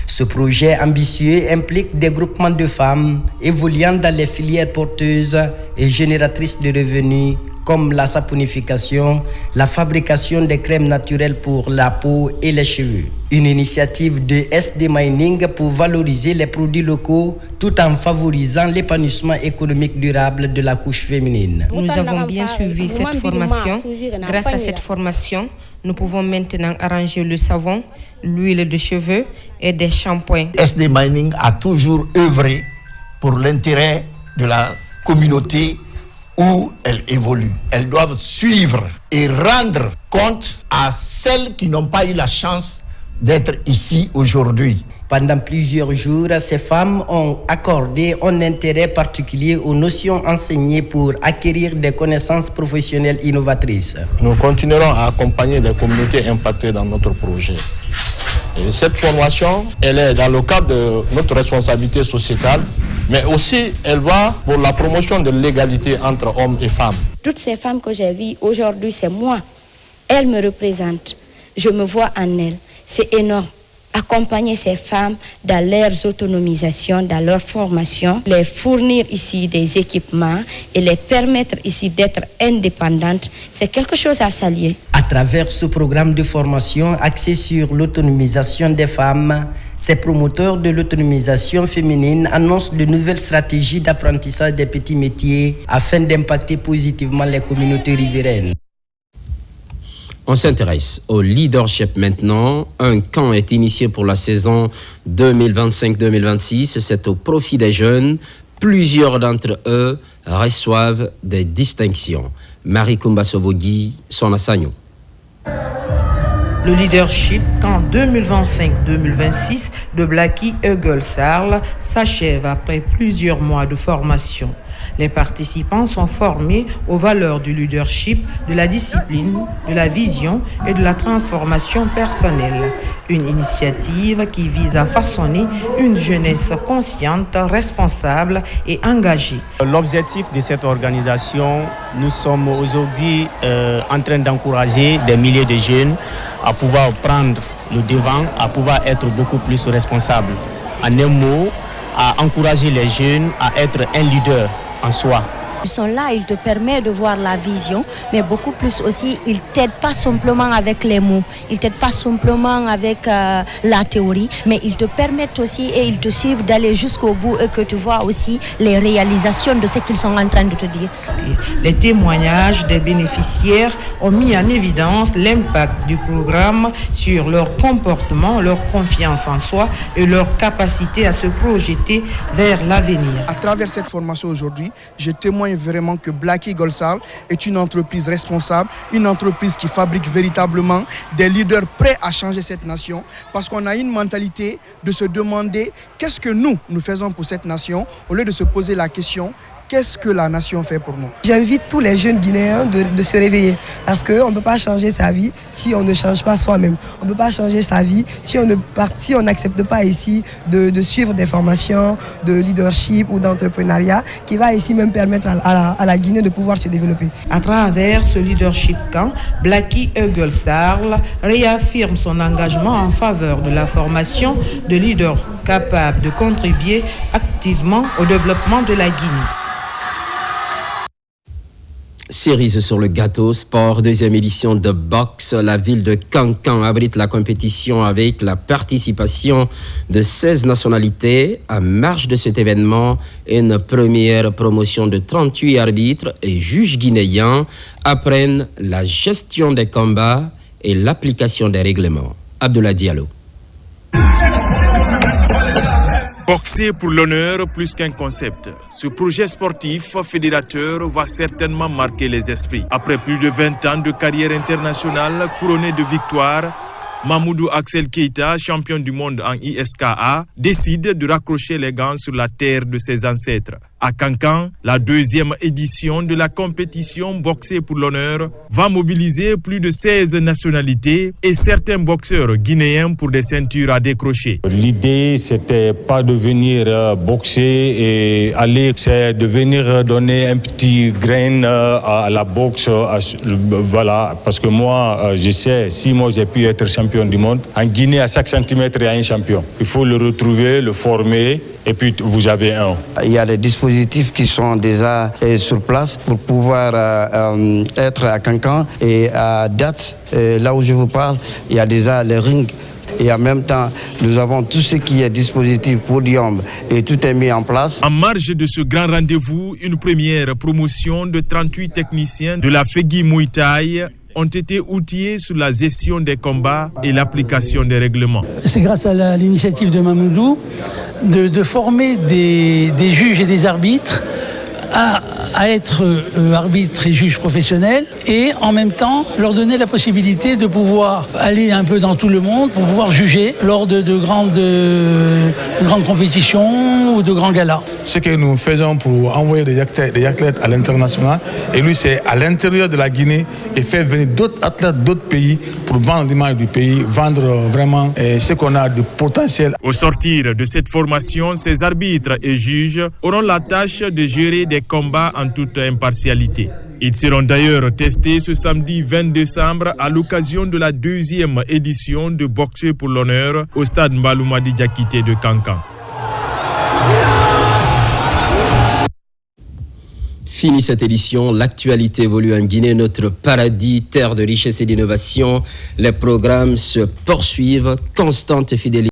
Ce projet ambitieux implique des groupements de femmes évoluant dans les filières porteuses et génératrices de revenus comme la saponification, la fabrication des crèmes naturelles pour la peau et les cheveux. Une initiative de SD Mining pour valoriser les produits locaux tout en favorisant l'épanouissement économique durable de la couche féminine. Nous avons bien suivi cette formation. Grâce à cette formation, nous pouvons maintenant arranger le savon, l'huile de cheveux et des shampoings. SD Mining a toujours œuvré pour l'intérêt de la communauté où elles évoluent. Elles doivent suivre et rendre compte à celles qui n'ont pas eu la chance d'être ici aujourd'hui. Pendant plusieurs jours, ces femmes ont accordé un intérêt particulier aux notions enseignées pour acquérir des connaissances professionnelles innovatrices. Nous continuerons à accompagner les communautés impactées dans notre projet. Et cette formation, elle est dans le cadre de notre responsabilité sociétale, mais aussi elle va pour la promotion de l'égalité entre hommes et femmes. Toutes ces femmes que j'ai vues aujourd'hui, c'est moi. Elles me représentent. Je me vois en elles. C'est énorme. Accompagner ces femmes dans leurs autonomisations, dans leur formation, les fournir ici des équipements et les permettre ici d'être indépendantes, c'est quelque chose à saluer. À travers ce programme de formation axé sur l'autonomisation des femmes, ces promoteurs de l'autonomisation féminine annoncent de nouvelles stratégies d'apprentissage des petits métiers afin d'impacter positivement les communautés riveraines. On s'intéresse au leadership maintenant. Un camp est initié pour la saison 2025-2026. C'est au profit des jeunes. Plusieurs d'entre eux reçoivent des distinctions. Marie Kumba-Sovogui, son Assagno. Le leadership camp 2025-2026 de Blackie Eagle Sarl s'achève après plusieurs mois de formation. Les participants sont formés aux valeurs du leadership, de la discipline, de la vision et de la transformation personnelle. Une initiative qui vise à façonner une jeunesse consciente, responsable et engagée. L'objectif de cette organisation, nous sommes aujourd'hui en train d'encourager des milliers de jeunes à pouvoir prendre le devant, à pouvoir être beaucoup plus responsables. En un mot, à encourager les jeunes à être un leader en soi. Ils sont là, ils te permettent de voir la vision, mais beaucoup plus aussi, ils t'aident pas simplement avec les mots, ils t'aident pas simplement avec la théorie, mais ils te permettent aussi et ils te suivent d'aller jusqu'au bout et que tu vois aussi les réalisations de ce qu'ils sont en train de te dire. Les témoignages des bénéficiaires ont mis en évidence l'impact du programme sur leur comportement, leur confiance en soi et leur capacité à se projeter vers l'avenir. À travers cette formation aujourd'hui, je témoigne vraiment que Blackie Eagle Sarl est une entreprise responsable, une entreprise qui fabrique véritablement des leaders prêts à changer cette nation, parce qu'on a une mentalité de se demander qu'est-ce que nous faisons pour cette nation, au lieu de se poser la question qu'est-ce que la nation fait pour nous? J'invite tous les jeunes Guinéens de se réveiller parce qu'on ne peut pas changer sa vie si on ne change pas soi-même. On ne peut pas changer sa vie si on n'accepte pas ici de suivre des formations de leadership ou d'entrepreneuriat qui va ici même permettre à la Guinée de pouvoir se développer. À travers ce leadership camp, Blacky Eugelsarl réaffirme son engagement en faveur de la formation de leaders capables de contribuer activement au développement de la Guinée. Cerise sur le gâteau, sport, deuxième édition de boxe. La ville de Kankan abrite la compétition avec la participation de 16 nationalités. En marge de cet événement, une première promotion de 38 arbitres et juges guinéens apprennent la gestion des combats et l'application des règlements. Abdoulaye Diallo. Boxer pour l'honneur plus qu'un concept. Ce projet sportif fédérateur va certainement marquer les esprits. Après plus de 20 ans de carrière internationale couronnée de victoires, Mamoudou Axel Keita, champion du monde en ISKA, décide de raccrocher les gants sur la terre de ses ancêtres. À Kankan, la deuxième édition de la compétition Boxer pour l'honneur va mobiliser plus de 16 nationalités et certains boxeurs guinéens pour des ceintures à décrocher. L'idée, c'était pas de venir boxer et aller, c'est de venir donner un petit grain à la boxe. Voilà, parce que moi, je sais, si moi j'ai pu être champion du monde, en Guinée, à chaque centimètre, il y a un champion. Il faut le retrouver, le former, et puis vous avez un. Il y a des dispositifs qui sont déjà sur place pour pouvoir être à Kankan. Et à date, là où je vous parle, il y a déjà les rings. Et en même temps, nous avons tout ce qui est dispositif, podium, et tout est mis en place. En marge de ce grand rendez-vous, une première promotion de 38 techniciens de la Fegui Muay Thai ont été outillés sur la gestion des combats et l'application des règlements. C'est grâce à l'initiative de Mamoudou de former des juges et des arbitres à être arbitres et juges professionnels et en même temps leur donner la possibilité de pouvoir aller un peu dans tout le monde pour pouvoir juger lors de grandes compétitions ou de grands galas. Ce que nous faisons pour envoyer des athlètes à l'international, et lui c'est à l'intérieur de la Guinée et faire venir d'autres athlètes d'autres pays pour vendre l'image du pays, vendre vraiment ce qu'on a de potentiel. Au sortir de cette formation, ces arbitres et juges auront la tâche de gérer des combats en toute impartialité. Ils seront d'ailleurs testés ce samedi 20 décembre à l'occasion de la deuxième édition de Boxer pour l'honneur au stade Mbaloumadi Diakité de Kankan. Fini cette édition, l'actualité évolue en Guinée, notre paradis, terre de richesse et d'innovation. Les programmes se poursuivent, constante fidélité.